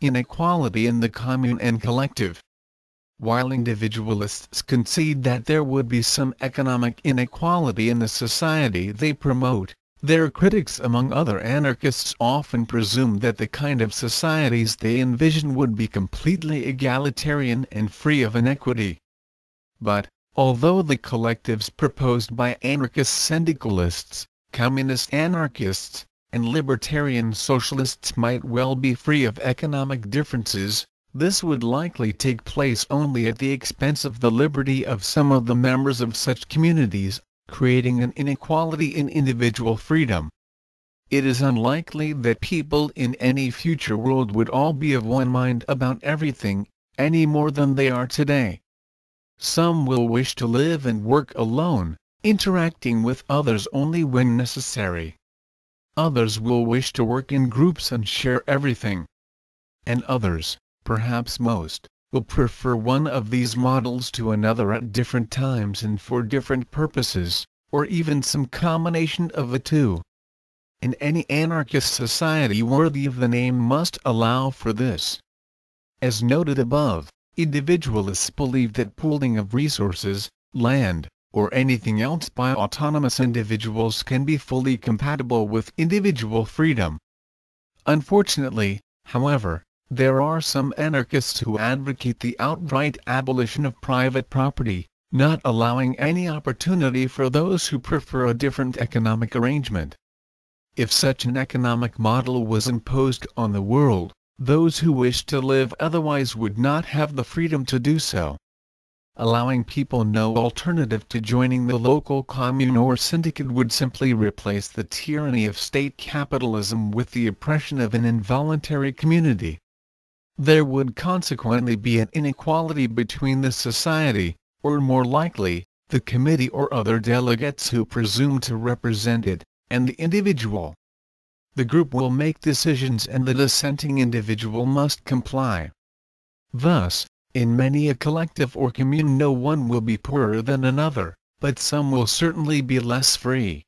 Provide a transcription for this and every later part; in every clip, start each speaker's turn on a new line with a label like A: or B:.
A: inequality in the commune and collective. While individualists concede that there would be some economic inequality in the society they promote, their critics among other anarchists often presume that the kind of societies they envision would be completely egalitarian and free of inequity. But, although the collectives proposed by anarchist syndicalists, communist anarchists, and libertarian socialists might well be free of economic differences, this would likely take place only at the expense of the liberty of some of the members of such communities, creating an inequality in individual freedom. It is unlikely that people in any future world would all be of one mind about everything, any more than they are today. Some will wish to live and work alone, interacting with others only when necessary. Others will wish to work in groups and share everything. And others, perhaps most, will prefer one of these models to another at different times and for different purposes, or even some combination of the two. And any anarchist society worthy of the name must allow for this. As noted above, individualists believe that pooling of resources, land, or anything else by autonomous individuals can be fully compatible with individual freedom. Unfortunately, however, there are some anarchists who advocate the outright abolition of private property, not allowing any opportunity for those who prefer a different economic arrangement. If such an economic model was imposed on the world, those who wish to live otherwise would not have the freedom to do so. Allowing people no alternative to joining the local commune or syndicate would simply replace the tyranny of state capitalism with the oppression of an involuntary community. There would consequently be an inequality between the society, or more likely, the committee or other delegates who presume to represent it, and the individual. The group will make decisions and the dissenting individual must comply. Thus, in many a collective or commune no one will be poorer than another, but some will certainly be less free.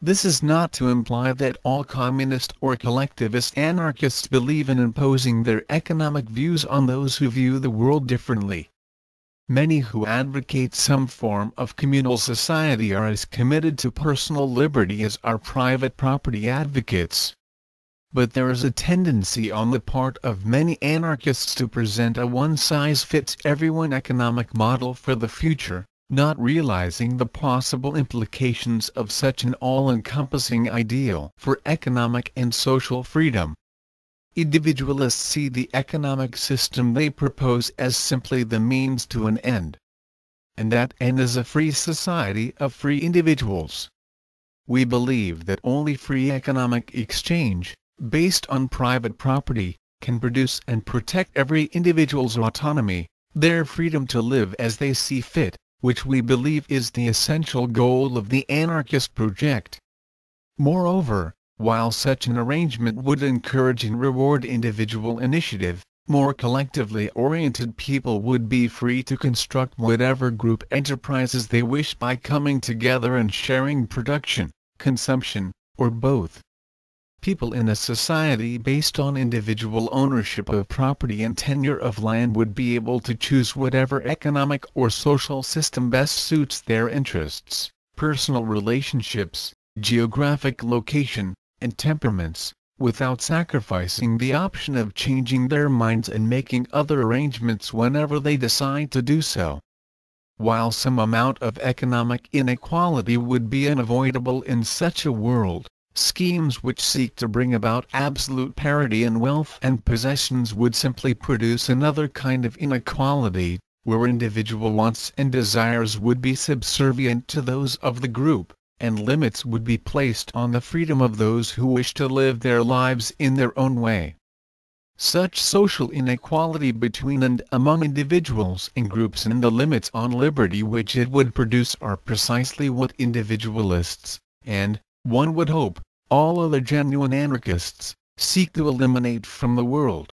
A: This is not to imply that all communist or collectivist anarchists believe in imposing their economic views on those who view the world differently. Many who advocate some form of communal society are as committed to personal liberty as are private property advocates. But there is a tendency on the part of many anarchists to present a one-size-fits-everyone economic model for the future, not realizing the possible implications of such an all-encompassing ideal for economic and social freedom. Individualists see the economic system they propose as simply the means to an end. And that end is a free society of free individuals. We believe that only free economic exchange, based on private property, can produce and protect every individual's autonomy, their freedom to live as they see fit, which we believe is the essential goal of the anarchist project. Moreover, while such an arrangement would encourage and reward individual initiative, more collectively oriented people would be free to construct whatever group enterprises they wish by coming together and sharing production, consumption, or both. People in a society based on individual ownership of property and tenure of land would be able to choose whatever economic or social system best suits their interests, personal relationships, geographic location, and temperaments, without sacrificing the option of changing their minds and making other arrangements whenever they decide to do so. While some amount of economic inequality would be unavoidable in such a world, schemes which seek to bring about absolute parity in wealth and possessions would simply produce another kind of inequality, where individual wants and desires would be subservient to those of the group, and limits would be placed on the freedom of those who wish to live their lives in their own way. Such social inequality between and among individuals and groups and the limits on liberty which it would produce are precisely what individualists, and, one would hope, all other genuine anarchists, seek to eliminate from the world.